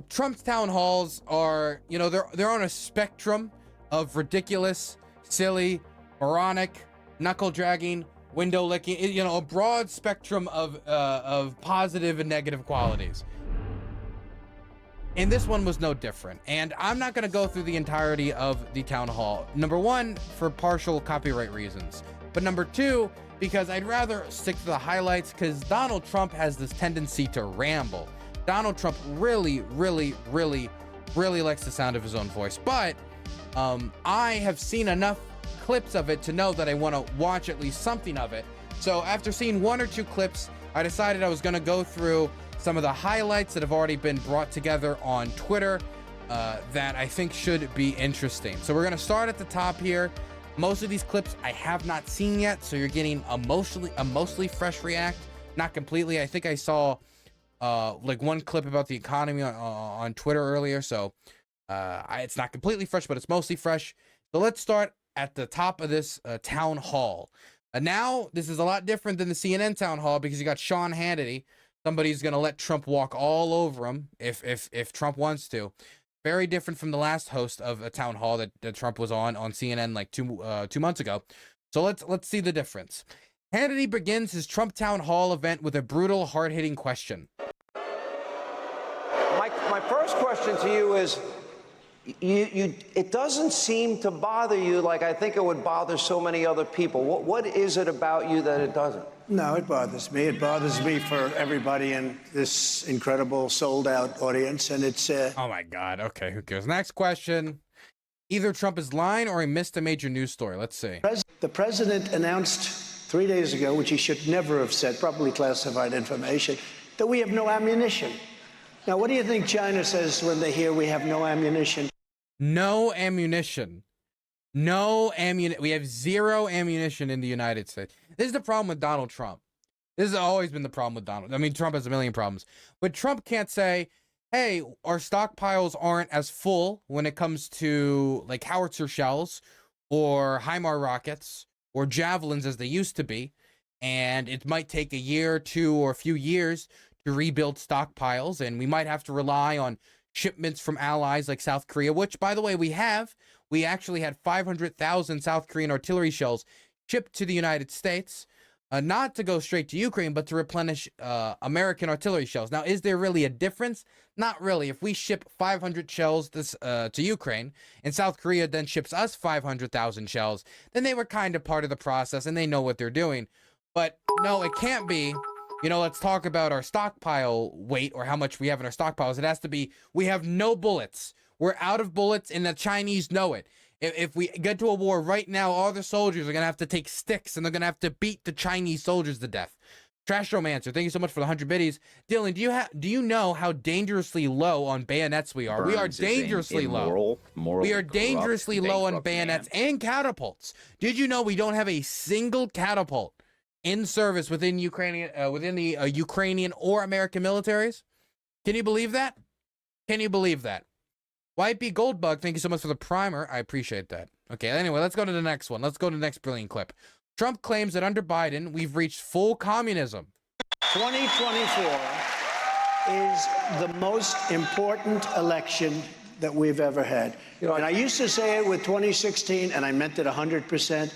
Trump's town halls are, you know, they're on a spectrum of ridiculous, silly, moronic, knuckle dragging, window licking, you know, a broad spectrum of positive and negative qualities. And this one was no different. And I'm not going to go through the entirety of the town hall. Number one, for partial copyright reasons. But number two, because I'd rather stick to the highlights, because Donald Trump has this tendency to ramble. Donald Trump really likes the sound of his own voice. But I have seen enough clips of it to know that I want to watch at least something of it. So after seeing one or two clips, I decided I was going to go through some of the highlights that have already been brought together on Twitter that I think should be interesting. So we're going to start at the top here. Most of these clips I have not seen yet, so you're getting a mostly fresh react. Not completely. I think I saw like one clip about the economy on Twitter earlier, so it's not completely fresh, but it's mostly fresh. So let's start at the top of this town hall. Now, this is a lot different than the CNN town hall because you got Sean Hannity. Somebody's going to let Trump walk all over him if Trump wants to. Very different from the last host of a town hall that Trump was on CNN like two months ago. So let's see the difference. Hannity begins his Trump town hall event with a brutal, hard-hitting question. My first question to you is, it doesn't seem to bother you like I think it would bother so many other people. What is it about you that it doesn't? No, it bothers me. It bothers me for everybody in this incredible sold-out audience, and it's... Oh, my God. Okay, who cares? Next question. Either Trump is lying or he missed a major news story. Let's see. The president announced 3 days ago, which he should never have said, probably classified information, that we have no ammunition. Now, what do you think China says when they hear we have no ammunition? No ammunition. No ammunition. We have zero ammunition in the United States. This is the problem with Donald Trump. This has always been the problem with Donald. I mean, Trump has a million problems. But Trump can't say, hey, our stockpiles aren't as full when it comes to like howitzer shells or HIMARS rockets or javelins as they used to be. And it might take a year or two or a few years to rebuild stockpiles. And we might have to rely on shipments from allies like South Korea, which, by the way, we have. We actually had 500,000 South Korean artillery shells shipped to the United States, not to go straight to Ukraine, but to replenish American artillery shells. Now, is there really a difference? Not really. If we ship 500 shells to Ukraine, and South Korea then ships us 500,000 shells, then they were kind of part of the process, and they know what they're doing. But no, it can't be. You know, let's talk about our stockpile weight or how much we have in our stockpiles. It has to be, we have no bullets. We're out of bullets, and the Chinese know it. If we get to a war right now, all the soldiers are going to have to take sticks, and they're going to have to beat the Chinese soldiers to death. Trash Romancer, thank you so much for the 100 biddies. Dylan, do you know how dangerously low on bayonets we are? We are dangerously low. We are dangerously low on bayonets and catapults. Did you know we don't have a single catapult in service within the Ukrainian or American militaries? Can you believe that? Can you believe that? White B Goldbug, thank you so much for the primer. I appreciate that. Okay, anyway, let's go to the next one. Let's go to the next brilliant clip. Trump claims that under Biden, we've reached full communism. 2024 is the most important election that we've ever had. And I used to say it with 2016, and I meant it 100%.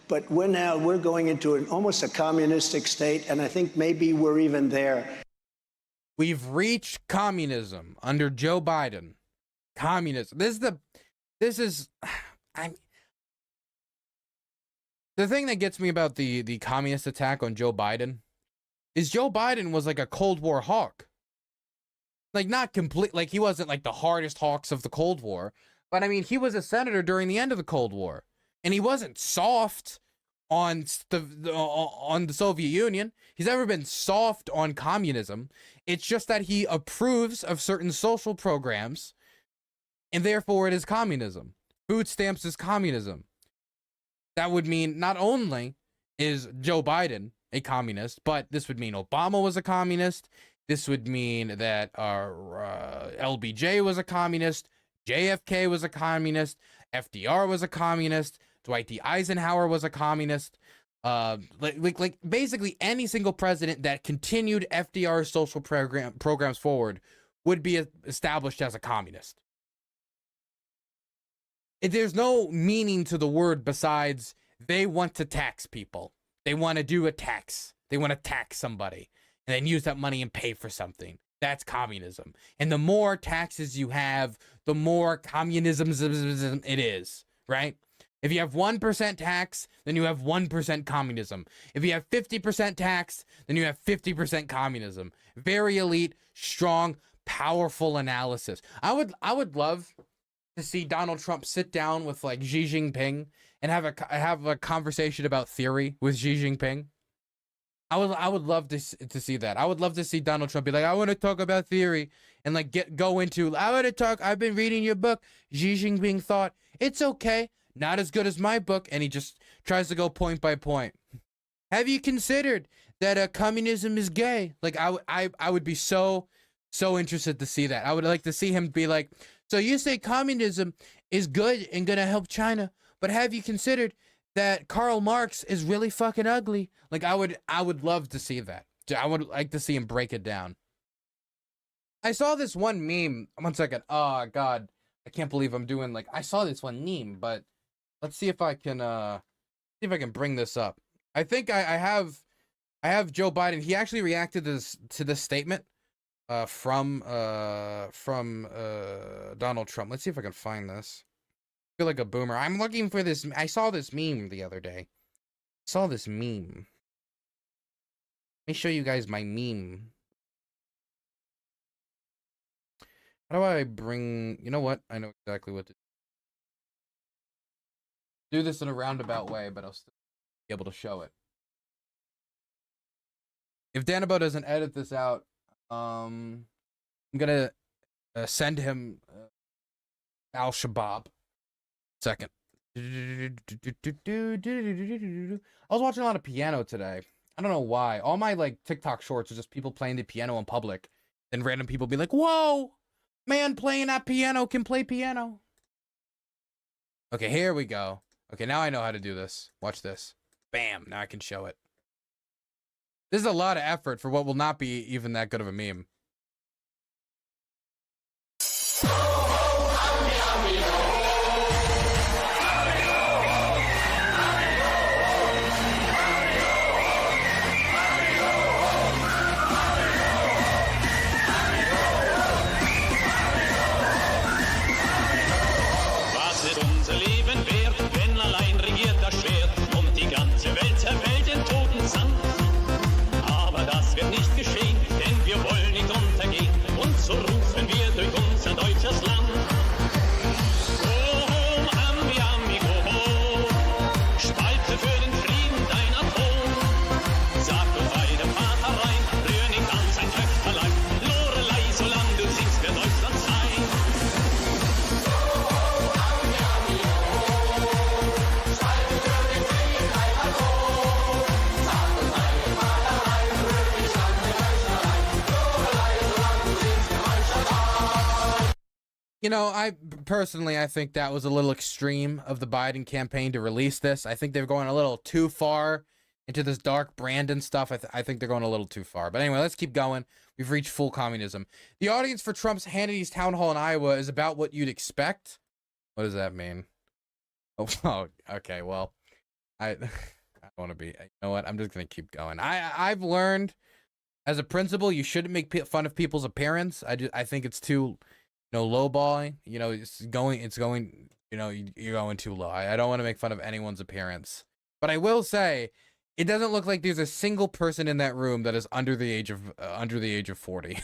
But we're going into almost a communistic state, and I think maybe we're even there. We've reached communism under Joe Biden. Communism. The thing that gets me about the communist attack on Joe Biden is Joe Biden was like a Cold War hawk. Like, not complete, like he wasn't like the hardest hawks of the Cold War, but I mean, he was a senator during the end of the Cold War, and he wasn't soft on the Soviet Union. He's never been soft on communism. It's just that he approves of certain social programs, and therefore it is communism. Food stamps is communism. That would mean not only is Joe Biden a communist, but this would mean Obama was a communist. This would mean that LBJ was a communist. JFK was a communist. FDR was a communist. Dwight D. Eisenhower was a communist. Like basically any single president that continued FDR's social programs forward would be established as a communist. There's no meaning to the word besides they want to tax people. They want to do a tax. They want to tax somebody and then use that money and pay for something. That's communism. And the more taxes you have, the more communism it is, right? If you have 1% tax, then you have 1% communism. If you have 50% tax, then you have 50% communism. Very elite, strong, powerful analysis. I would love to see Donald Trump sit down with like Xi Jinping and have a conversation about theory with Xi Jinping. I would love to see that. I would love to see Donald Trump be like, I want to talk about theory and like go into, I want to talk, I've been reading your book. Xi Jinping thought, it's okay, not as good as my book. And he just tries to go point by point. Have you considered that communism is gay? Like I would be so interested to see that. I would like to see him be like, so you say communism is good and gonna help China, but have you considered that Karl Marx is really fucking ugly? Like I would love to see that. I would like to see him break it down. I saw this one meme. 1 second. Oh God, I can't believe I'm doing like, I saw this one meme, but let's see if I can bring this up. I think I have Joe Biden. He actually reacted to this statement from Donald Trump. Let's see if I can find this. I feel like a boomer. I'm looking for this. I saw this meme the other day. Saw this meme. Let me show you guys my meme. How do I bring... You know what? I know exactly what to do this in a roundabout way, but I'll still be able to show it. If Danabo doesn't edit this out, I'm gonna send him Al-Shabaab. Second. I was watching a lot of piano today. I don't know why. All my like TikTok shorts are just people playing the piano in public. Then random people be like, whoa, man playing that piano can play piano. Okay, here we go. Okay, now I know how to do this. Watch this. Bam, now I can show it. This is a lot of effort for what will not be even that good of a meme. You know, I think that was a little extreme of the Biden campaign to release this. I think they're going a little too far into this dark Brandon stuff. I think they're going a little too far. But anyway, let's keep going. We've reached full communism. The audience for Trump's Hannity's town hall in Iowa is about what you'd expect. What does that mean? Oh, okay. Well, I don't want to be. You know what? I'm just gonna keep going. I've learned as a principle, you shouldn't make fun of people's appearance. I think it's too. Lowballing, it's going, you're going too low. I don't want to make fun of anyone's appearance, but I will say it doesn't look like there's a single person in that room that is under the age of 40.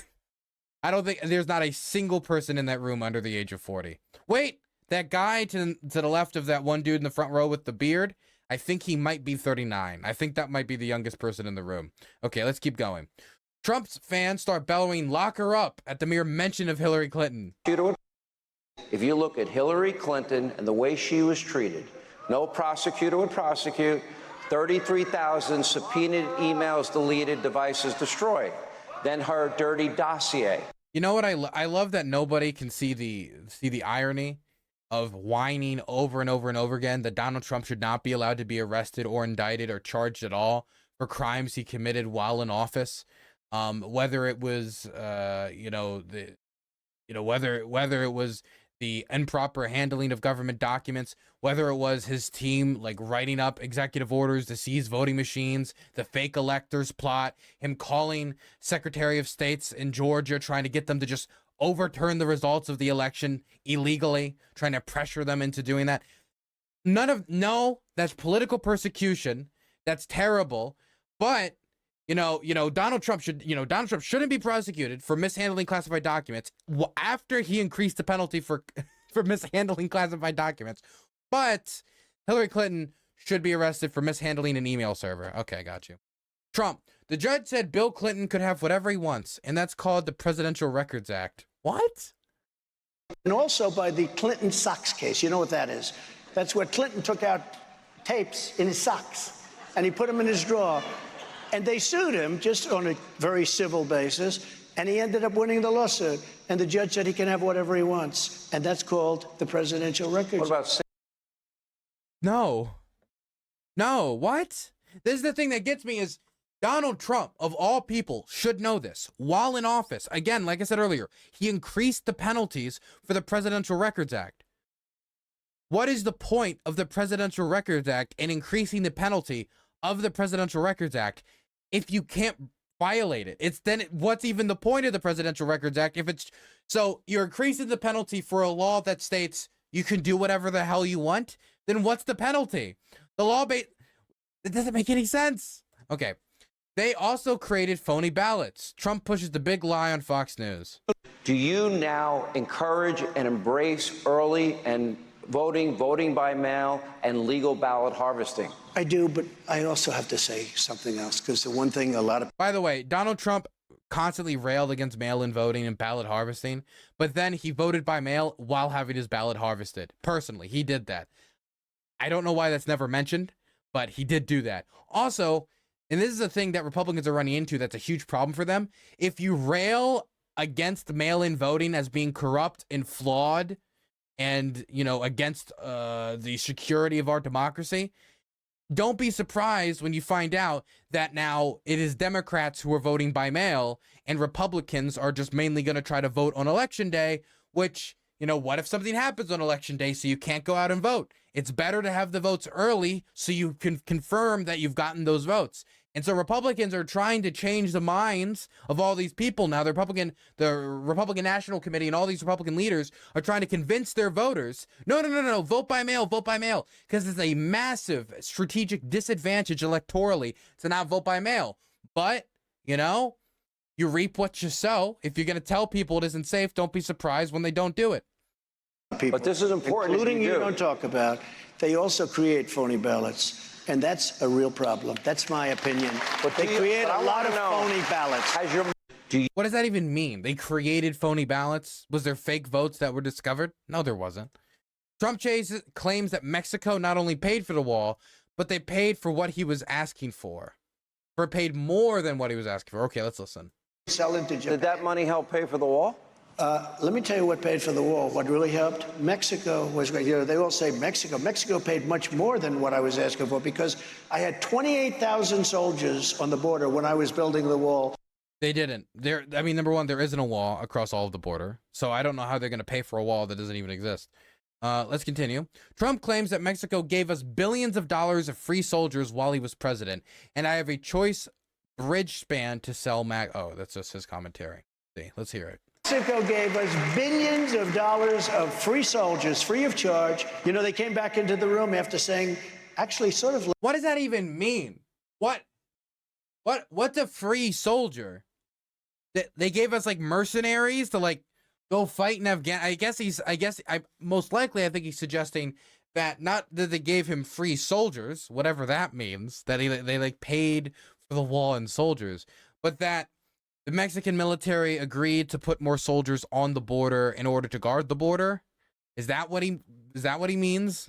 I don't think there's not a single person in that room under the age of 40. Wait, that guy to the left of that one dude in the front row with the beard, I think he might be 39. I think that might be the youngest person in the room. Okay, let's keep going. Trump's fans start bellowing, lock her up, at the mere mention of Hillary Clinton. If you look at Hillary Clinton and the way she was treated, no prosecutor would prosecute, 33,000 subpoenaed, emails deleted, devices destroyed. Then her dirty dossier. You know what? I love that nobody can see the irony of whining over and over and over again that Donald Trump should not be allowed to be arrested or indicted or charged at all for crimes he committed while in office. Whether it was, the whether it was the improper handling of government documents, whether it was his team like writing up executive orders to seize voting machines, the fake electors plot, him calling Secretary of States in Georgia, trying to get them to just overturn the results of the election illegally, trying to pressure them into doing that. No, that's political persecution. That's terrible. But Donald Trump shouldn't be prosecuted for mishandling classified documents after he increased the penalty for mishandling classified documents. But Hillary Clinton should be arrested for mishandling an email server. Okay, got you. Trump, the judge said Bill Clinton could have whatever he wants, and that's called the Presidential Records Act. What? And also by the Clinton socks case. You know what that is? That's where Clinton took out tapes in his socks, and he put them in his drawer. And they sued him just on a very civil basis, and he ended up winning the lawsuit. And the judge said he can have whatever he wants, and that's called the Presidential Records. What about? No, what? This is the thing that gets me is Donald Trump, of all people, should know this. While in office, again, like I said earlier, he increased the penalties for the Presidential Records Act. What is the point of the Presidential Records Act and increasing the penalty of the Presidential Records Act if you can't violate it? What's even the point of the Presidential Records Act if it's so you're increasing the penalty for a law that states you can do whatever the hell you want? Then what's the penalty? The law it doesn't make any sense. Okay. They also created phony ballots. Trump pushes the big lie on Fox News. Do you now encourage and embrace early and voting by mail, and legal ballot harvesting? I do, but I also have to say something else, because the one thing By the way, Donald Trump constantly railed against mail-in voting and ballot harvesting, but then he voted by mail while having his ballot harvested. Personally, he did that. I don't know why that's never mentioned, but he did do that. Also, and this is a thing that Republicans are running into that's a huge problem for them, if you rail against mail-in voting as being corrupt and flawed, and, against the security of our democracy, don't be surprised when you find out that now it is Democrats who are voting by mail and Republicans are just mainly going to try to vote on Election Day, which, what if something happens on Election Day so you can't go out and vote? It's better to have the votes early so you can confirm that you've gotten those votes. And so Republicans are trying to change the minds of all these people now. The Republican National Committee and all these Republican leaders are trying to convince their voters, no, vote by mail, because it's a massive strategic disadvantage electorally to not vote by mail. But, you reap what you sow. If you're going to tell people it isn't safe, don't be surprised when they don't do it. But this is important. Including you don't talk about. They also create phony ballots. And that's a real problem. That's my opinion. But they create a lot of phony ballots. What does that even mean? They created phony ballots? Was there fake votes that were discovered? No, there wasn't. Trump claims that Mexico not only paid for the wall, but they paid for what he was asking for. Or paid more than what he was asking for. Okay, let's listen. Did that money help pay for the wall? Let me tell you what paid for the wall. What really helped? Mexico was great. They all say Mexico. Mexico paid much more than what I was asking for because I had 28,000 soldiers on the border when I was building the wall. They didn't. Number one, there isn't a wall across all of the border. So I don't know how they're going to pay for a wall that doesn't even exist. Let's continue. Trump claims that Mexico gave us billions of dollars of free soldiers while he was president. And I have a choice bridge span to sell Oh, that's just his commentary. See, let's hear it. Mexico gave us billions of dollars of free soldiers, free of charge. They came back into the room after saying, actually, sort of. What does that even mean? What's a free soldier? They gave us like mercenaries to go fight in Afghanistan. I think he's suggesting that not that they gave him free soldiers, whatever that means, that they paid for the wall and soldiers, but that the Mexican military agreed to put more soldiers on the border in order to guard the border. Is that what he means?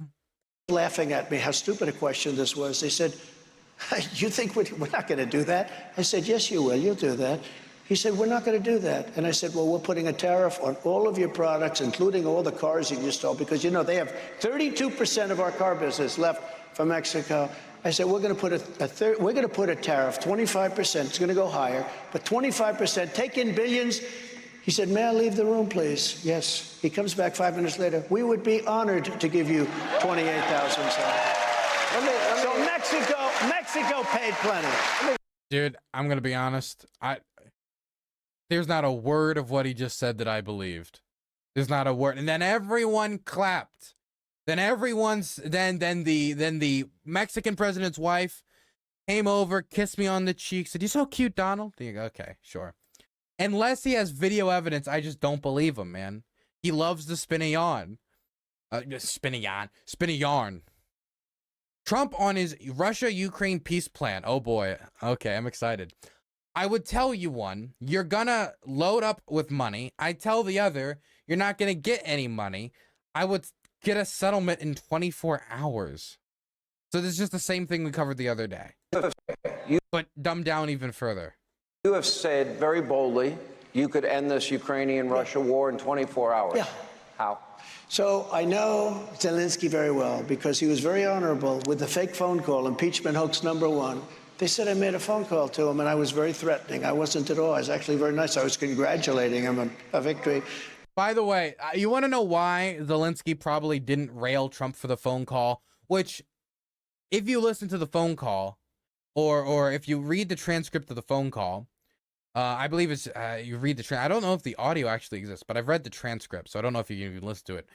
Laughing at me, how stupid a question this was. They said, you think we're not going to do that? I said, yes, you will. You'll do that. He said, we're not going to do that. And I said, well, we're putting a tariff on all of your products, including all the cars you stole, because, they have 32% of our car business left from Mexico. I said, we're going to put a tariff, 25%. It's going to go higher, but 25%. Take in billions. He said, may I leave the room, please? Yes. He comes back 5 minutes later. We would be honored to give you 28,000 So Mexico paid plenty. Dude, I'm going to be honest. There's not a word of what he just said that I believed. There's not a word. And then everyone clapped. Then the Mexican president's wife came over, kissed me on the cheek, said, "You're so cute, Donald." You go, okay, sure. Unless he has video evidence, I just don't believe him, man. He loves to spin a yarn. Spin a yarn. Trump on his Russia-Ukraine peace plan. Oh boy. Okay, I'm excited. I would tell you one, you're gonna load up with money. I tell the other, you're not gonna get any money. I would get a settlement in 24 hours. So this is just the same thing we covered the other day, but dumbed down even further. You have said very boldly you could end this Ukrainian-Russia war in 24 hours. Yeah. How? So I know Zelensky very well because he was very honorable with the fake phone call, impeachment hoax #1. They said I made a phone call to him, and I was very threatening. I wasn't at all. I was actually very nice. I was congratulating him on a victory. By the way, you want to know why Zelensky probably didn't rail Trump for the phone call? Which, if you listen to the phone call, or if you read the transcript of the phone call, I believe it's you read the I don't know if the audio actually exists, but I've read the transcript, so I don't know if you can even listen to it.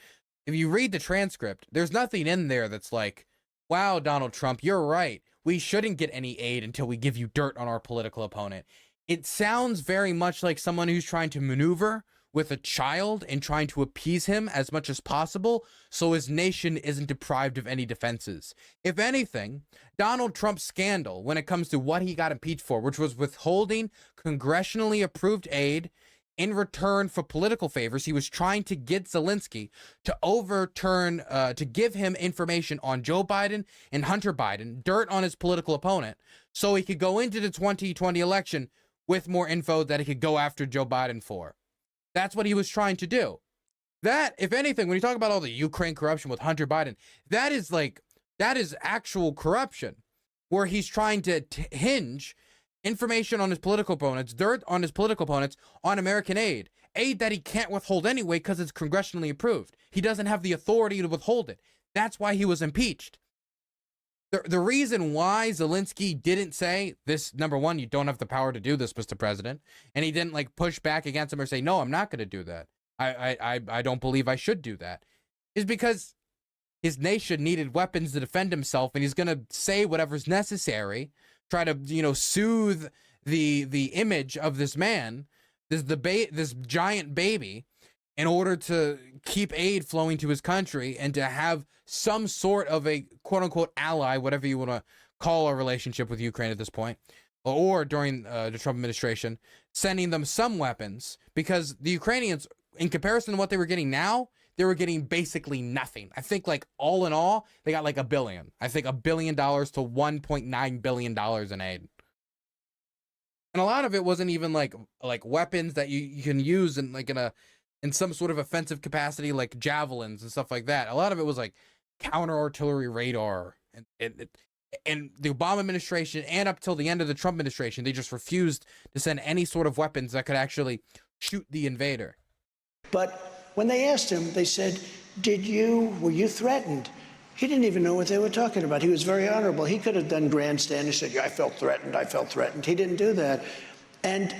If you read the transcript, there's nothing in there that's like, "Wow, Donald Trump, you're right. We shouldn't get any aid until we give you dirt on our political opponent." It sounds very much like someone who's trying to maneuver with a child and trying to appease him as much as possible so his nation isn't deprived of any defenses. If anything, Donald Trump's scandal when it comes to what he got impeached for, which was withholding congressionally approved aid in return for political favors, he was trying to get Zelensky to overturn, to give him information on Joe Biden and Hunter Biden, dirt on his political opponent, so he could go into the 2020 election with more info that he could go after Joe Biden for. That's what he was trying to do. That, if anything, when you talk about all the Ukraine corruption with Hunter Biden, that is actual corruption, where he's trying to hinge information on his political opponents, dirt on his political opponents, on American aid that he can't withhold anyway because it's congressionally approved. He doesn't have the authority to withhold it. That's why he was impeached. The reason why Zelensky didn't say this, #1, you don't have the power to do this, Mr. President, and he didn't like push back against him or say, no, I'm not going to do that. I don't believe I should do that, is because his nation needed weapons to defend himself, and he's going to say whatever's necessary, try to, soothe the image of this man, this giant baby, in order to keep aid flowing to his country and to have some sort of a quote-unquote ally, whatever you want to call our relationship with Ukraine at this point, or during the Trump administration, sending them some weapons, because the Ukrainians, in comparison to what they were getting now, they were getting basically nothing. I think like all in all, they got like $1 billion. I think $1 billion to $1.9 billion in aid. And a lot of it wasn't even like weapons that you can use in some sort of offensive capacity, like javelins and stuff like that. A lot of it was like counter artillery radar, and the Obama administration and up till the end of the Trump administration, they just refused to send any sort of weapons that could actually shoot the invader. But when they asked him, they said, were you threatened? He didn't even know what they were talking about. He was very honorable. He could have done grandstand. He said, yeah, I felt threatened. He didn't do that. And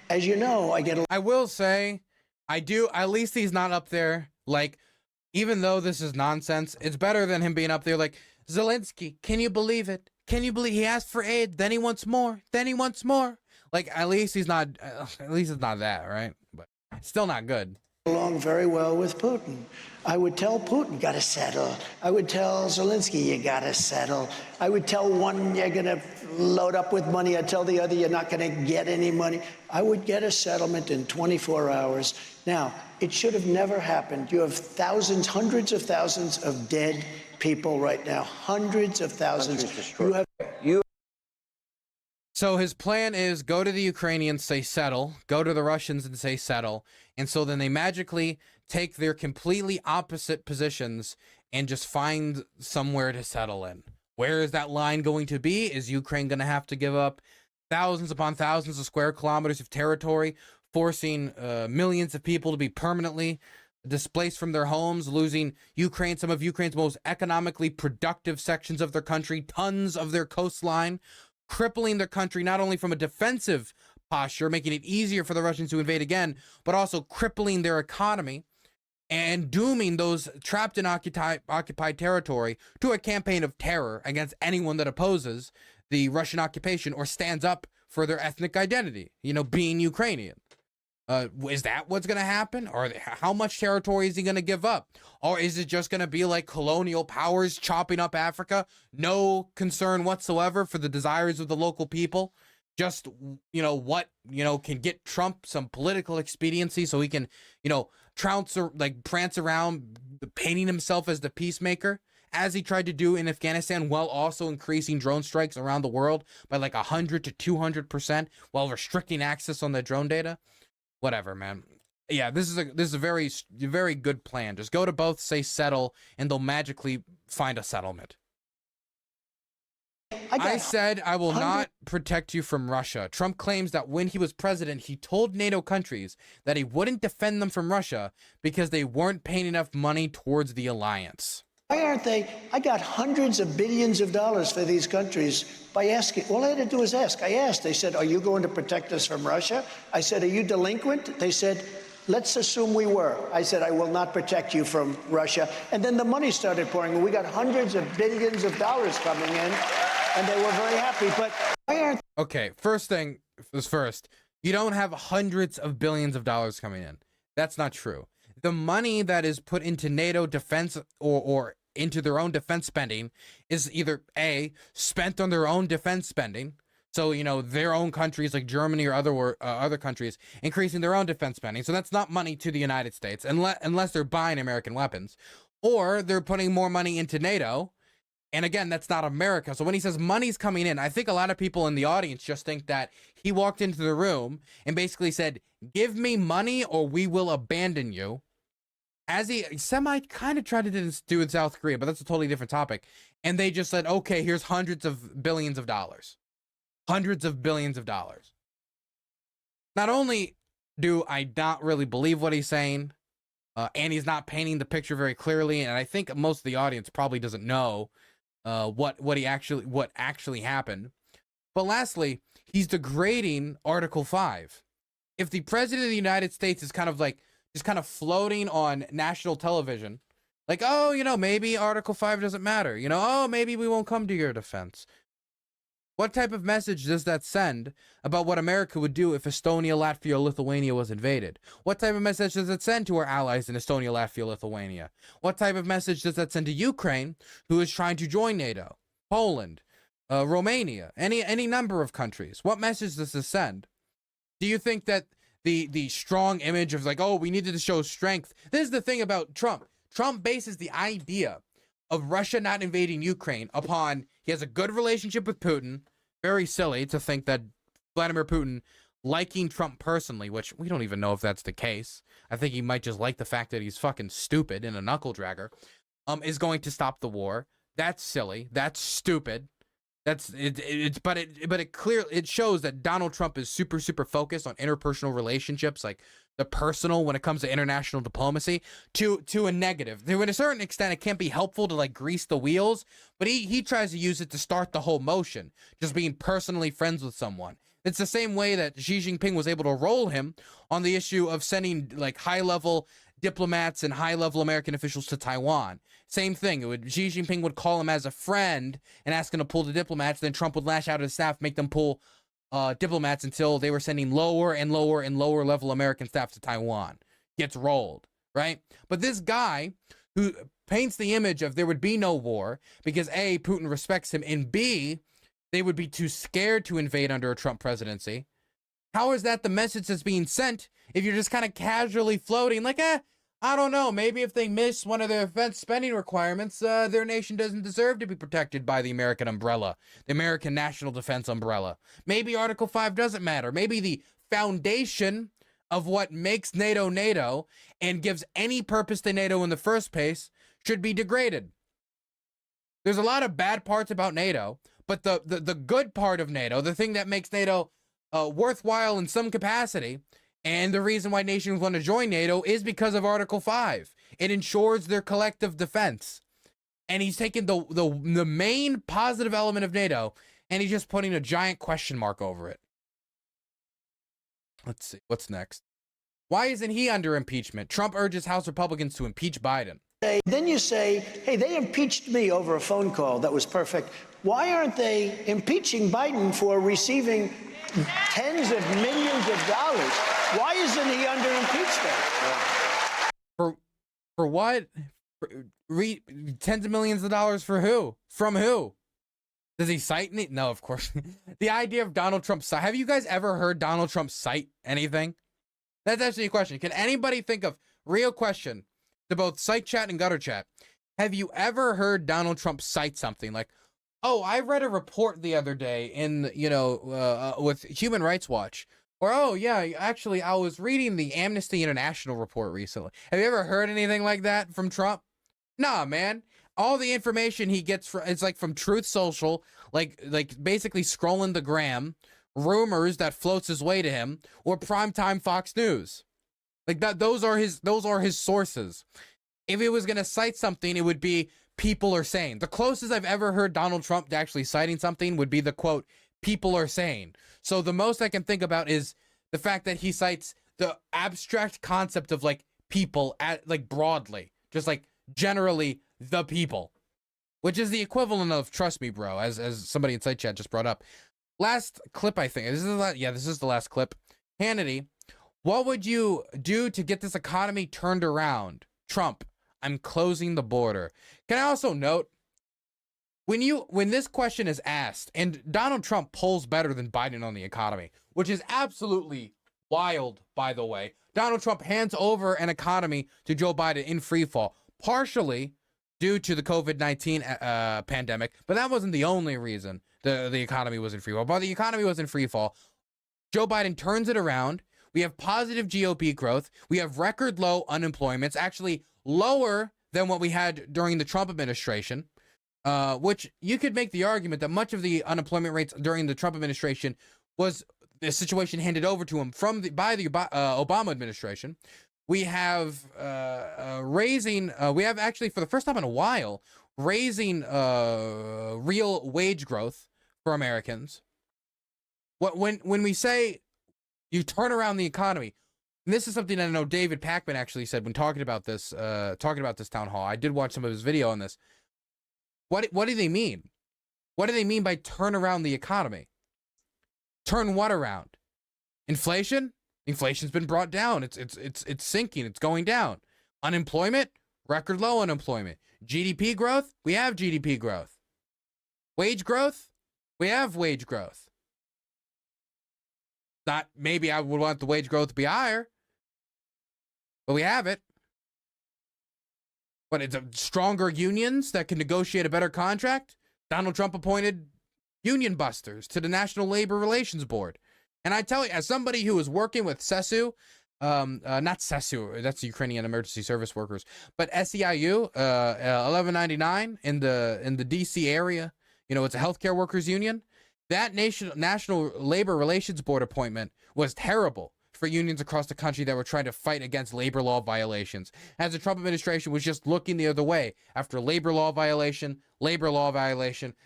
as you know, I will say, at least he's not up there, like, even though this is nonsense, it's better than him being up there like, Zelensky, can you believe it? Can you believe he asked for aid, then he wants more, then he wants more. Like, at least it's not that, right? But it's still not good. Along very well with Putin. I would tell Putin, got to settle. I would tell Zelensky, you got to settle. I would tell one, you're going to load up with money. I'd tell the other, you're not going to get any money. I would get a settlement in 24 hours. Now, it should have never happened. You have thousands, hundreds of thousands of dead people right now. Hundreds of thousands. So his plan is go to the Ukrainians, say settle, go to the Russians and say settle. And so then they magically take their completely opposite positions and just find somewhere to settle in. Where is that line going to be? Is Ukraine going to have to give up thousands upon thousands of square kilometers of territory forcing millions of people to be permanently displaced from their homes, losing Ukraine, some of Ukraine's most economically productive sections of their country, tons of their coastline, crippling their country not only from a defensive posture, making it easier for the Russians to invade again, but also crippling their economy and dooming those trapped in occupied territory to a campaign of terror against anyone that opposes the Russian occupation or stands up for their ethnic identity, you know, being Ukrainian. Is that what's going to happen? Or how much territory is he going to give up? Or is it just going to be like colonial powers chopping up Africa? No concern whatsoever for the desires of the local people. Just, you know, what, you know, can get Trump some political expediency so he can, you know, prance around painting himself as the peacemaker, as he tried to do in Afghanistan, while also increasing drone strikes around the world by like 100 to 200% while restricting access on the drone data. Whatever, man. Yeah, this is a very good plan. Just go to both, say settle, and they'll magically find a settlement. I said I will not protect you from Russia. Trump claims that when he was president, he told NATO countries that he wouldn't defend them from Russia because they weren't paying enough money towards the alliance. Why aren't they? I got hundreds of billions of dollars for these countries by asking. All I had to do was ask. I asked. They said, are you going to protect us from Russia? I said, are you delinquent? They said, let's assume we were. I said, I will not protect you from Russia. And then the money started pouring. And we got hundreds of billions of dollars coming in, and they were very happy. But why aren't... Okay, first thing is first. You don't have hundreds of billions of dollars coming in. That's not true. The money that is put into NATO defense or into their own defense spending is either A, spent on their own defense spending, so you know their own countries like Germany or other countries increasing their own defense spending, so that's not money to the United States unless they're buying American weapons, or they're putting more money into NATO, and again that's not America. So when he says money's coming in, I think a lot of people in the audience just think that he walked into the room and basically said, give me money or we will abandon you, as he kind of tried to do in South Korea, but that's a totally different topic. And they just said, okay, here's hundreds of billions of dollars. Hundreds of billions of dollars. Not only do I not really believe what he's saying, and he's not painting the picture very clearly, and I think most of the audience probably doesn't know what actually happened. But lastly, he's degrading Article 5. If the President of the United States is kind of floating on national television, like, oh, you know, maybe Article 5 doesn't matter. You know, oh, maybe we won't come to your defense. What type of message does that send about what America would do if Estonia, Latvia, or Lithuania was invaded? What type of message does it send to our allies in Estonia, Latvia, Lithuania? What type of message does that send to Ukraine, who is trying to join NATO? Poland, Romania, any number of countries. What message does this send? Do you think that the strong image of like, oh, we needed to show strength? This is the thing about Trump. Trump bases the idea of Russia not invading Ukraine upon he has a good relationship with Putin. Very silly to think that Vladimir Putin liking Trump personally, which we don't even know if that's the case. I think he might just like the fact that he's fucking stupid and a knuckle dragger, is going to stop the war. That's silly. That's stupid. But it clearly it shows that Donald Trump is super focused on interpersonal relationships, like the personal, when it comes to international diplomacy, to a negative. To a certain extent, it can't be helpful to like grease the wheels, but he tries to use it to start the whole motion, just being personally friends with someone. It's the same way that Xi Jinping was able to roll him on the issue of sending like high-level diplomats and high-level American officials to Taiwan. Same thing. Xi Jinping would call him as a friend and ask him to pull the diplomats. Then Trump would lash out at his staff, make them pull diplomats until they were sending lower and lower and lower level American staff to Taiwan. Gets rolled, right? But this guy who paints the image of there would be no war because A, Putin respects him, and B, they would be too scared to invade under a Trump presidency. How is that the message that's being sent if you're just kind of casually floating like, I don't know, maybe if they miss one of their defense spending requirements, their nation doesn't deserve to be protected by the American umbrella, the American national defense umbrella. Maybe Article 5 doesn't matter. Maybe the foundation of what makes NATO NATO and gives any purpose to NATO in the first place should be degraded. There's a lot of bad parts about NATO, but the good part of NATO, the thing that makes NATO worthwhile in some capacity, And the reason why nations want to join NATO is because of Article 5. It ensures their collective defense. And he's taking the main positive element of NATO, and he's just putting a giant question mark over it. Let's see. What's next? Why isn't he under impeachment? Trump urges House Republicans to impeach Biden. Then you say, hey, they impeached me over a phone call that was perfect. Why aren't they impeaching Biden for receiving tens of millions of dollars? Why isn't he under impeachment? For what? Tens of millions of dollars for who? From who? Does he cite any? No, of course. The idea of Donald Trump cite. Have you guys ever heard Donald Trump cite anything? That's actually a question. Can anybody think of, real question to both Psych Chat and Gutter Chat, have you ever heard Donald Trump cite something like, oh, I read a report the other day in, with Human Rights Watch, or, oh, yeah, actually, I was reading the Amnesty International report recently. Have you ever heard anything like that from Trump? Nah, man. All the information he gets from, it's like from Truth Social, like basically scrolling the gram, rumors that floats his way to him, or primetime Fox News. Like that, those are his sources. If he was gonna cite something, it would be people are saying. The closest I've ever heard Donald Trump to actually citing something would be the quote, people are saying. So the most I can think about is the fact that he cites the abstract concept of like people at like broadly, just like generally the people, which is the equivalent of trust me, bro, as somebody in Site Chat just brought up. Last clip, I think. This is the last clip. Hannity, what would you do to get this economy turned around? Trump, I'm closing the border. Can I also note, when this question is asked, and Donald Trump polls better than Biden on the economy, which is absolutely wild, by the way. Donald Trump hands over an economy to Joe Biden in free fall, partially due to the COVID-19 pandemic, but that wasn't the only reason the economy was in free fall. But the economy was in free fall. Joe Biden turns it around. We have positive GOP growth. We have record low unemployment. It's actually lower than what we had during the Trump administration, which you could make the argument that much of the unemployment rates during the Trump administration was the situation handed over to him by the Obama administration. We have we have actually for the first time in a while, raising real wage growth for Americans. When we say you turn around the economy, and this is something I know David Pakman actually said when talking about this town hall. I did watch some of his video on this. What do they mean? What do they mean by turn around the economy? Turn what around? Inflation? Inflation's been brought down. It's sinking. It's going down. Unemployment? Record low unemployment. GDP growth? We have GDP growth. Wage growth? We have wage growth. Not maybe I would want the wage growth to be higher, but we have it. But it's stronger unions that can negotiate a better contract. Donald Trump appointed union busters to the National Labor Relations Board. And I tell you, as somebody who is working with SESU, not SESU, that's Ukrainian Emergency Service Workers, but SEIU, 1199 in the DC area, it's a healthcare workers union. That National Labor Relations Board appointment was terrible for unions across the country that were trying to fight against labor law violations, as the Trump administration was just looking the other way after labor law violation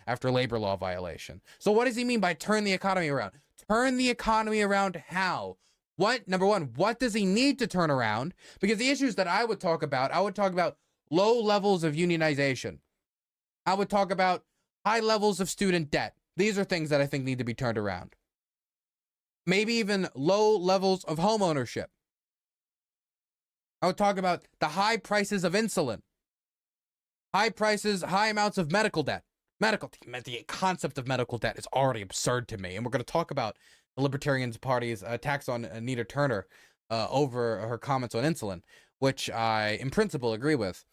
after labor law violation. So what does he mean by turn the economy around? Turn the economy around how? Number one, what does he need to turn around? Because the issues that I would talk about low levels of unionization. I would talk about high levels of student debt. These are things that I think need to be turned around. Maybe even low levels of home ownership. I would talk about the high prices of insulin. High prices, high amounts of medical debt. The concept of medical debt is already absurd to me. And we're going to talk about the Libertarian Party's attacks on Anita Turner over her comments on insulin, which I, in principle, agree with.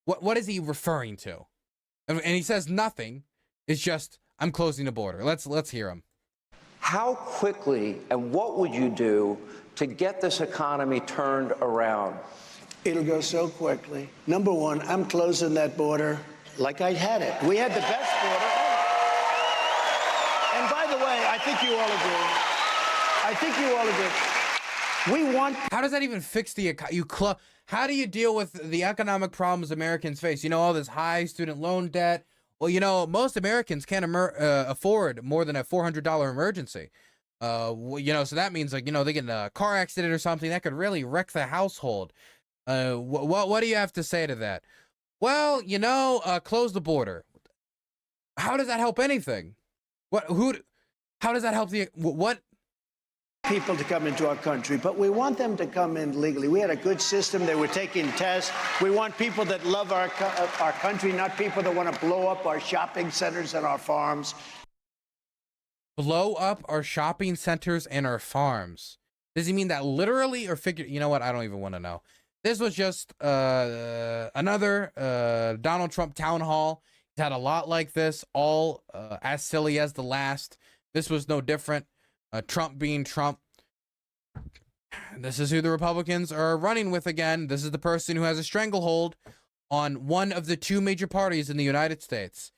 What is he referring to? And he says nothing. It's just, I'm closing the border. Let's hear him. How quickly and what would you do to get this economy turned around? It'll go so quickly. Number one, I'm closing that border like I had it. We had the best border ever. And by the way, I think you all agree. We want. How does that even fix the how do you deal with the economic problems Americans face? You know, all this high student loan debt. Well, you know, most Americans can't afford more than a $400 emergency. You know, so that means, like, you know, they get in a car accident or something that could really wreck the household. What do you have to say to that? Well, you know, close the border. How does that help anything? How does that help what? People to come into our country, but we want them to come in legally. We had a good system. They were taking tests. We want people that love our country, not people that want to blow up our shopping centers and our farms. Blow up our shopping centers and our farms. Does he mean that literally or figure? You know what? I don't even want to know. This was just another Donald Trump town hall. He's had a lot like this, all as silly as the last. This was no different. Trump being Trump. This is who the Republicans are running with again. This is the person who has a stranglehold on one of the two major parties in the United States.